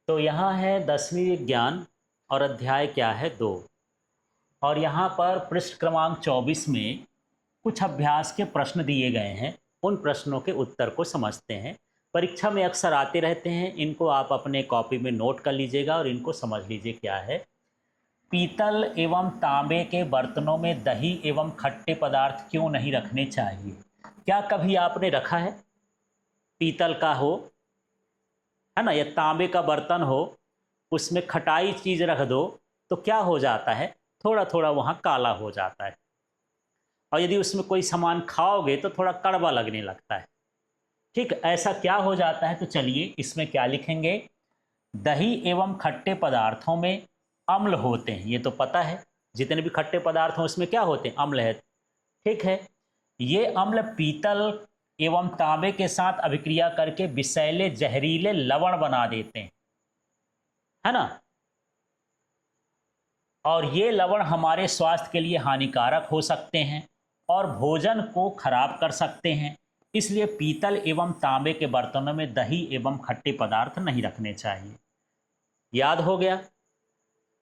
तो यहाँ है 10वीं विज्ञान और अध्याय क्या है 2। और यहाँ पर पृष्ठ क्रमांक 24 में कुछ अभ्यास के प्रश्न दिए गए हैं। उन प्रश्नों के उत्तर को समझते हैं। परीक्षा में अक्सर आते रहते हैं, इनको आप अपने कॉपी में नोट कर लीजिएगा और इनको समझ लीजिए क्या है। पीतल एवं तांबे के बर्तनों में दही एवं खट्टे पदार्थ क्यों नहीं रखने चाहिए? क्या कभी आपने रखा है? पीतल का हो, है ना, या तांबे का बर्तन हो, उसमें खटाई चीज़ रख दो तो क्या हो जाता है? थोड़ा थोड़ा वहाँ काला हो जाता है। और यदि उसमें कोई सामान खाओगे तो थोड़ा कड़वा लगने लगता है। ठीक, ऐसा क्या हो जाता है? तो चलिए इसमें क्या लिखेंगे। दही एवं खट्टे पदार्थों में अम्ल होते हैं, ये तो पता है। जितने भी खट्टे पदार्थ हैं उसमें क्या होते हैं? अम्ल है। ठीक है, ये अम्ल पीतल एवं तांबे के साथ अभिक्रिया करके विषैले जहरीले लवण बना देते हैं, है ना। और ये लवण हमारे स्वास्थ्य के लिए हानिकारक हो सकते हैं और भोजन को खराब कर सकते हैं। इसलिए पीतल एवं तांबे के बर्तनों में दही एवं खट्टे पदार्थ नहीं रखने चाहिए। याद हो गया?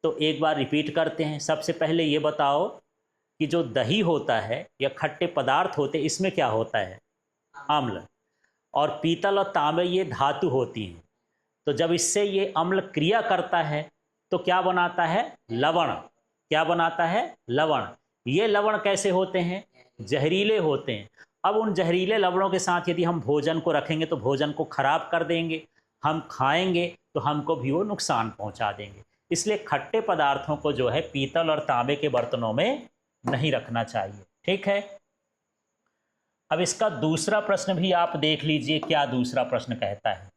तो एक बार रिपीट करते हैं। सबसे पहले ये बताओ कि जो दही होता है या खट्टे पदार्थ होते हैं, इसमें क्या होता है? अम्ल। और पीतल और तांबे ये धातु होती हैं। तो जब इससे ये अम्ल क्रिया करता है तो क्या बनाता है? लवण। क्या बनाता है? लवण। ये लवण कैसे होते हैं? जहरीले होते हैं। अब उन जहरीले लवणों के साथ यदि हम भोजन को रखेंगे तो भोजन को खराब कर देंगे। हम खाएंगे तो हमको भी वो नुकसान पहुंचा देंगे। इसलिए खट्टे पदार्थों को जो है पीतल और तांबे के बर्तनों में नहीं रखना चाहिए। ठीक है, अब इसका दूसरा प्रश्न भी आप देख लीजिए। क्या दूसरा प्रश्न कहता है?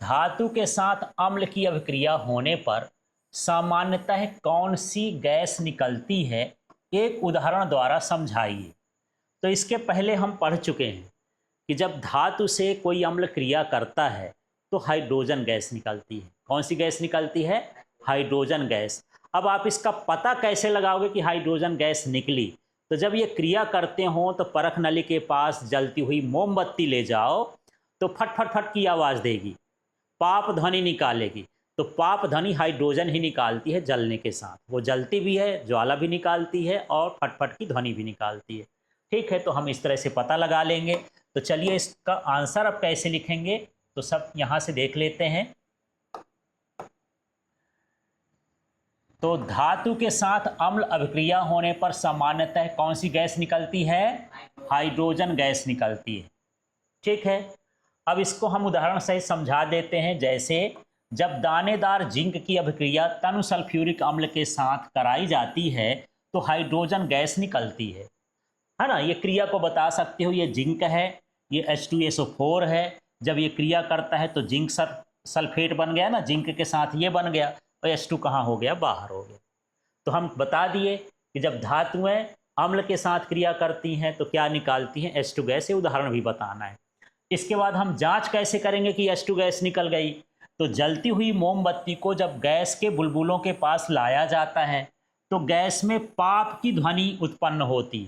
धातु के साथ अम्ल की अभिक्रिया होने पर सामान्यतः कौन सी गैस निकलती है? एक उदाहरण द्वारा समझाइए। तो इसके पहले हम पढ़ चुके हैं कि जब धातु से कोई अम्ल क्रिया करता है तो हाइड्रोजन गैस निकलती है। कौन सी गैस निकलती है? Hydrogen gas. अब आप इसका पता कैसे लगाओगे कि हाइड्रोजन गैस निकली? तो जब ये क्रिया करते हो तो परख नली के पास जलती हुई मोमबत्ती ले जाओ तो फट फट फट की आवाज़ देगी, पाप ध्वनि निकालेगी। तो पाप ध्वनि हाइड्रोजन ही निकालती है जलने के साथ। वो जलती भी है, ज्वाला भी निकालती है और फटफट की ध्वनि भी निकालती है। ठीक है, तो हम इस तरह से पता लगा लेंगे। तो चलिए इसका आंसर अब कैसे लिखेंगे तो सब यहाँ से देख लेते हैं। तो धातु के साथ अम्ल अभिक्रिया होने पर सामान्यतः कौन सी गैस निकलती है? हाइड्रोजन गैस निकलती है। ठीक है, अब इसको हम उदाहरण सहित समझा देते हैं। जैसे जब दानेदार जिंक की अभिक्रिया तनु सल्फ्यूरिक अम्ल के साथ कराई जाती है तो हाइड्रोजन गैस निकलती है ना। ये क्रिया को बता सकते हो। ये जिंक है, ये H2SO4 है। जब ये क्रिया करता है तो जिंक सल्फेट बन गया ना, जिंक के साथ ये बन गया और H2 कहाँ हो गया? बाहर हो गया। तो हम बता दिए कि जब धातुएं अम्ल के साथ क्रिया करती हैं तो क्या निकालती हैं? H2 gas. ये उदाहरण भी बताना है। इसके बाद हम जांच कैसे करेंगे कि H2 गैस निकल गई? तो जलती हुई मोमबत्ती को जब गैस के बुलबुलों के पास लाया जाता है तो गैस में पाप की ध्वनि उत्पन्न होती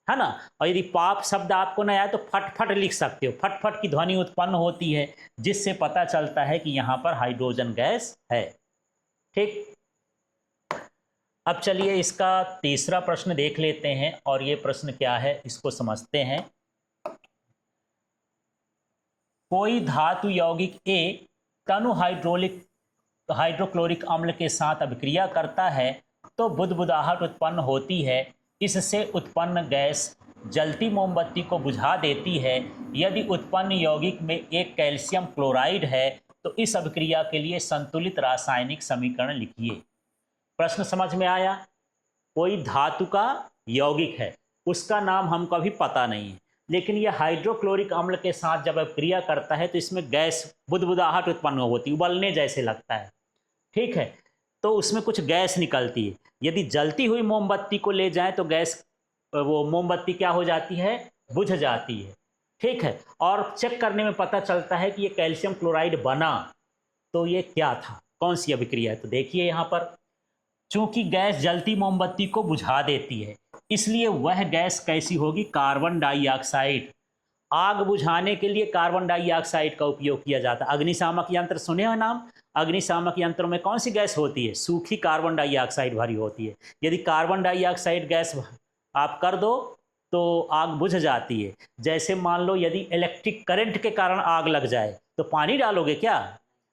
है ना। और यदि पाप शब्द आपको न आए तो फटफट लिख सकते हो। फटफट की ध्वनि उत्पन्न होती है जिससे पता चलता है कि यहाँ पर हाइड्रोजन गैस है। ठीक, अब चलिए इसका तीसरा प्रश्न देख लेते हैं। और ये प्रश्न क्या है इसको समझते हैं। कोई धातु यौगिक ए तनु हाइड्रोक्लोरिक अम्ल के साथ अभिक्रिया करता है तो बुदबुदाहट उत्पन्न होती है। इससे उत्पन्न गैस जलती मोमबत्ती को बुझा देती है। यदि उत्पन्न यौगिक में एक कैल्शियम क्लोराइड है तो इस अभिक्रिया के लिए संतुलित रासायनिक समीकरण लिखिए। प्रश्न समझ में आया? कोई धातु का यौगिक है, उसका नाम हमको अभी पता नहीं है, लेकिन यह हाइड्रोक्लोरिक अम्ल के साथ जब अभिक्रिया करता है तो इसमें गैस बुदबुदाहट उत्पन्न होती है, उबलने जैसे लगता है। ठीक है, तो उसमें कुछ गैस निकलती है। यदि जलती हुई मोमबत्ती को ले जाएं तो गैस, वो मोमबत्ती क्या हो जाती है? बुझ जाती है। ठीक है, और चेक करने में पता चलता है कि ये कैल्शियम क्लोराइड बना। तो ये क्या था? कौन सी अभिक्रिया है? तो देखिए यहाँ पर, चूंकि गैस जलती मोमबत्ती को बुझा देती है इसलिए वह गैस कैसी होगी? Carbon dioxide. आग बुझाने के लिए कार्बन डाइऑक्साइड का उपयोग किया जाता है। अग्निशामक यंत्र सुने हो नाम? अग्निशामक यंत्रों में कौन सी गैस होती है? सूखी कार्बन डाइऑक्साइड भरी होती है। यदि कार्बन डाइऑक्साइड गैस आप कर दो तो आग बुझ जाती है। जैसे मान लो यदि इलेक्ट्रिक करंट के कारण आग लग जाए तो पानी डालोगे क्या?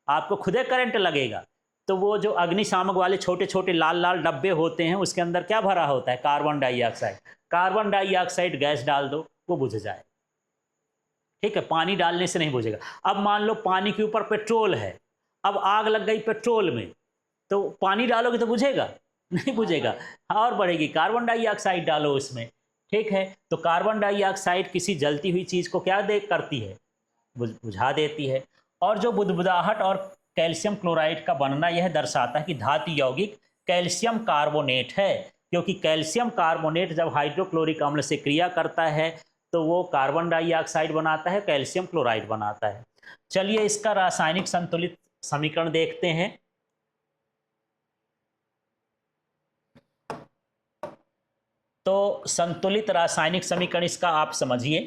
आपको खुदे करंट लगेगा। तो वो जो अग्निशामक वाले छोटे छोटे लाल लाल डब्बे होते हैं उसके अंदर क्या भरा होता है? Carbon dioxide. Carbon dioxide gas डाल दो, वो बुझ जाए। ठीक है, पानी डालने से नहीं बुझेगा। अब मान लो पानी के ऊपर पेट्रोल है, अब आग लग गई पेट्रोल में, तो पानी डालोगे तो बुझेगा? नहीं बुझेगा, और बढ़ेगी। कार्बन डाइऑक्साइड डालो उसमें। ठीक है, तो कार्बन डाइऑक्साइड किसी जलती हुई चीज़ को क्या दे करती है? बुझा देती है। और जो बुदबुदाहट और कैल्शियम क्लोराइड का बनना यह दर्शाता है कि धातु यौगिक कैल्शियम कार्बोनेट है, क्योंकि कैल्शियम कार्बोनेट जब हाइड्रोक्लोरिक अम्ल से क्रिया करता है तो वो कार्बन डाइऑक्साइड बनाता है, कैल्शियम क्लोराइड बनाता है। चलिए इसका रासायनिक संतुलित समीकरण देखते हैं। तो संतुलित रासायनिक समीकरण इसका आप समझिए।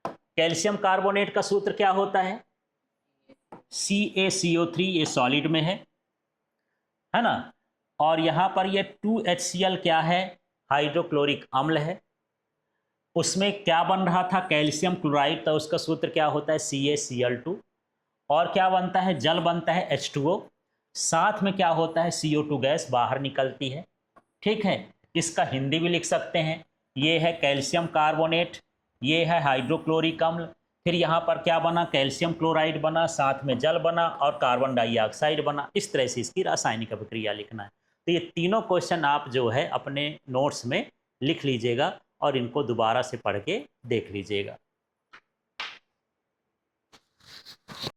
कैल्शियम कार्बोनेट का सूत्र क्या होता है? CaCO3, ये सॉलिड में है ना। और यहां पर ये 2HCl क्या है? हाइड्रोक्लोरिक अम्ल है। उसमें क्या बन रहा था? Calcium chloride. तो उसका सूत्र क्या होता है? CaCl2। और क्या बनता है? जल बनता है H2O। साथ में क्या होता है? CO2 गैस बाहर निकलती है। ठीक है, इसका हिंदी भी लिख सकते हैं। ये है कैल्शियम कार्बोनेट, ये है हाइड्रोक्लोरिक अम्ल, फिर यहाँ पर क्या बना? कैल्शियम क्लोराइड बना, साथ में जल बना और कार्बन डाइऑक्साइड बना। इस तरह से इसकी रासायनिक अभिक्रिया लिखना है। तो ये तीनों क्वेश्चन आप जो है अपने नोट्स में लिख लीजिएगा और इनको दोबारा से पढ़ के देख लीजिएगा।